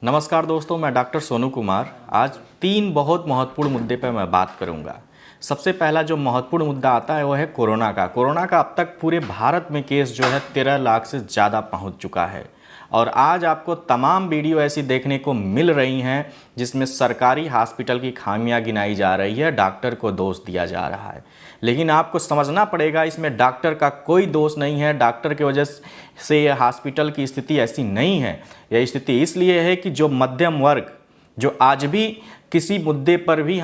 नमस्कार दोस्तों, मैं डॉक्टर सोनू कुमार। आज 3 बहुत महत्वपूर्ण मुद्दे पर मैं बात करूंगा। सबसे पहला जो महत्वपूर्ण मुद्दा आता है वो है कोरोना का। कोरोना का अब तक पूरे भारत में केस जो है 13 लाख से ज़्यादा पहुंच चुका है और आज आपको तमाम वीडियो ऐसी देखने को मिल रही हैं जिसमें सरकारी हॉस्पिटल की खामियां गिनाई जा रही है, डॉक्टर को दोष दिया जा रहा है। लेकिन आपको समझना पड़ेगा इसमें डॉक्टर का कोई दोष नहीं है। डॉक्टर की वजह से ये हॉस्पिटल की स्थिति ऐसी नहीं है। यह स्थिति इसलिए है कि जो मध्यम वर्ग जो आज भी किसी मुद्दे पर भी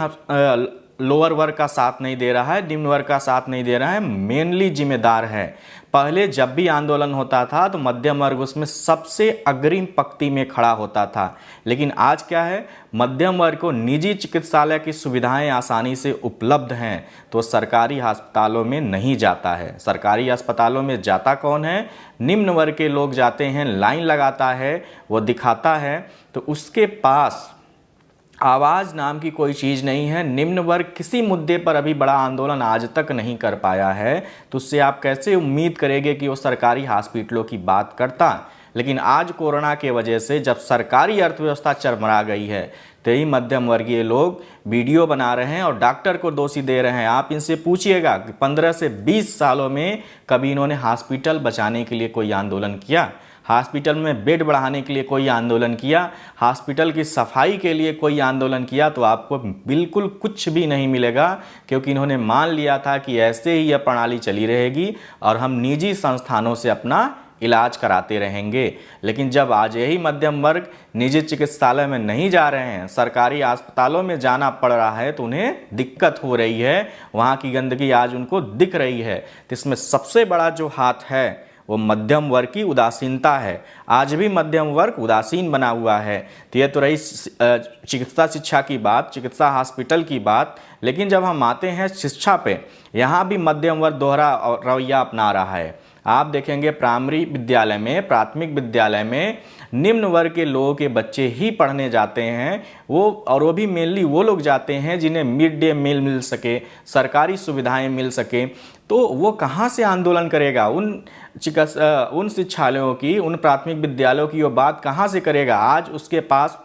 लोअर वर्ग का साथ नहीं दे रहा है, निम्न वर्ग का साथ नहीं दे रहा है, मेनली जिम्मेदार है। पहले जब भी आंदोलन होता था तो मध्यम वर्ग उसमें सबसे अग्रिम पंक्ति में खड़ा होता था। लेकिन आज क्या है, मध्यम वर्ग को निजी चिकित्सालय की सुविधाएं आसानी से उपलब्ध हैं तो सरकारी अस्पतालों में नहीं जाता है। सरकारी अस्पतालों में जाता कौन है? निम्न वर्ग के लोग जाते हैं, लाइन लगाता है, वो दिखाता है, तो उसके पास आवाज़ नाम की कोई चीज़ नहीं है। निम्न वर्ग किसी मुद्दे पर अभी बड़ा आंदोलन आज तक नहीं कर पाया है, तो उससे आप कैसे उम्मीद करेंगे कि वो सरकारी हॉस्पिटलों की बात करता। लेकिन आज कोरोना के वजह से जब सरकारी अर्थव्यवस्था चरमरा गई है तो यही मध्यम वर्गीय लोग वीडियो बना रहे हैं और डॉक्टर को दोषी दे रहे हैं। आप इनसे पूछिएगा कि 15 से 20 सालों में कभी इन्होंने हॉस्पिटल बचाने के लिए कोई आंदोलन किया? हॉस्पिटल में बेड बढ़ाने के लिए कोई आंदोलन किया? हॉस्पिटल की सफाई के लिए कोई आंदोलन किया? तो आपको बिल्कुल कुछ भी नहीं मिलेगा, क्योंकि इन्होंने मान लिया था कि ऐसे ही यह प्रणाली चली रहेगी और हम निजी संस्थानों से अपना इलाज कराते रहेंगे। लेकिन जब आज यही मध्यम वर्ग निजी चिकित्सालय में नहीं जा रहे हैं, सरकारी अस्पतालों में जाना पड़ रहा है, तो उन्हें दिक्कत हो रही है। वहाँ की गंदगी आज उनको दिख रही है। तो इसमें सबसे बड़ा जो हाथ है वो मध्यम वर्ग की उदासीनता है। आज भी मध्यम वर्ग उदासीन बना हुआ है। तो ये तो रही चिकित्सा शिक्षा की बात, चिकित्सा हॉस्पिटल की बात। लेकिन जब हम आते हैं शिक्षा पे, यहाँ भी मध्यम वर्ग दोहरा रवैया अपना रहा है। आप देखेंगे प्राइमरी विद्यालय में, प्राथमिक विद्यालय में निम्न वर्ग के लोगों के बच्चे ही पढ़ने जाते हैं। वो भी मेनली वो लोग जाते हैं जिन्हें मिड डे मील मिल सके, सरकारी सुविधाएं मिल सके। तो वो कहाँ से आंदोलन करेगा? उन शिक्षालयों की, उन प्राथमिक विद्यालयों की वो बात कहाँ से करेगा? आज उसके पास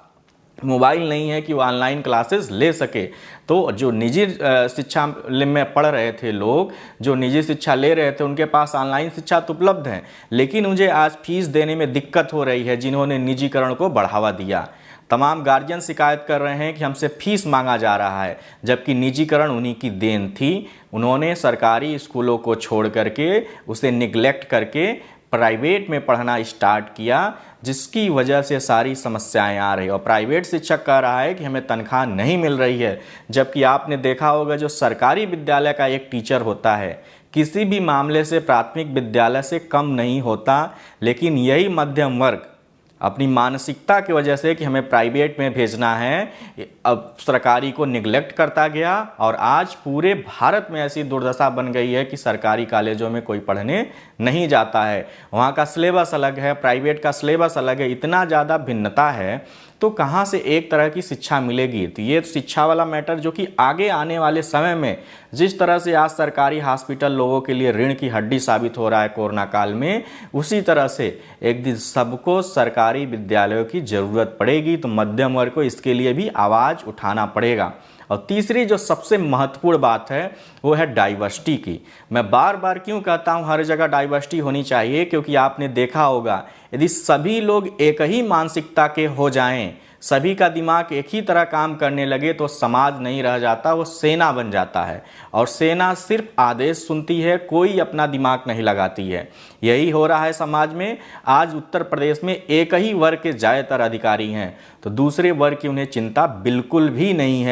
मोबाइल नहीं है कि वो ऑनलाइन क्लासेस ले सके। तो जो निजी शिक्षा में पढ़ रहे थे लोग, जो निजी शिक्षा ले रहे थे, उनके पास ऑनलाइन शिक्षा तो उपलब्ध है, लेकिन मुझे आज फीस देने में दिक्कत हो रही है जिन्होंने निजीकरण को बढ़ावा दिया। तमाम गार्जियन शिकायत कर रहे हैं कि हमसे फीस मांगा जा रहा है, जबकि निजीकरण उन्हीं की देन थी। उन्होंने सरकारी स्कूलों को छोड़ करके, उसे निगलेक्ट करके प्राइवेट में पढ़ना स्टार्ट किया, जिसकी वजह से सारी समस्याएं आ रही। और प्राइवेट शिक्षक कह रहा है कि हमें तनख्वाह नहीं मिल रही है, जबकि आपने देखा होगा जो सरकारी विद्यालय का एक टीचर होता है किसी भी मामले से प्राथमिक विद्यालय से कम नहीं होता। लेकिन यही मध्यम वर्ग अपनी मानसिकता की वजह से कि हमें प्राइवेट में भेजना है, अब सरकारी को निगलेक्ट करता गया और आज पूरे भारत में ऐसी दुर्दशा बन गई है कि सरकारी कॉलेजों में कोई पढ़ने नहीं जाता है। वहाँ का सिलेबस अलग है, प्राइवेट का सिलेबस अलग है, इतना ज़्यादा भिन्नता है, तो कहाँ से एक तरह की शिक्षा मिलेगी? तो ये शिक्षा वाला मैटर जो कि आगे आने वाले समय में जिस तरह से आज सरकारी हॉस्पिटल लोगों के लिए ऋण की हड्डी साबित हो रहा है कोरोना काल में, उसी तरह से एक दिन सबको सरकारी विद्यालयों की ज़रूरत पड़ेगी। तो मध्यम वर्ग को इसके लिए भी आवाज़ उठाना पड़ेगा। और तीसरी जो सबसे महत्वपूर्ण बात है वो है डाइवर्सिटी की। मैं बार बार क्यों कहता हूँ हर जगह डाइवर्सिटी होनी चाहिए, क्योंकि आपने देखा होगा यदि सभी लोग एक ही मानसिकता के हो जाएं, सभी का दिमाग एक ही तरह काम करने लगे, तो समाज नहीं रह जाता, वो सेना बन जाता है। और सेना सिर्फ आदेश सुनती है, कोई अपना दिमाग नहीं लगाती है। यही हो रहा है समाज में। आज उत्तर प्रदेश में एक ही वर्ग के ज़्यादातर अधिकारी हैं, तो दूसरे वर्ग की उन्हें चिंता बिल्कुल भी नहीं है।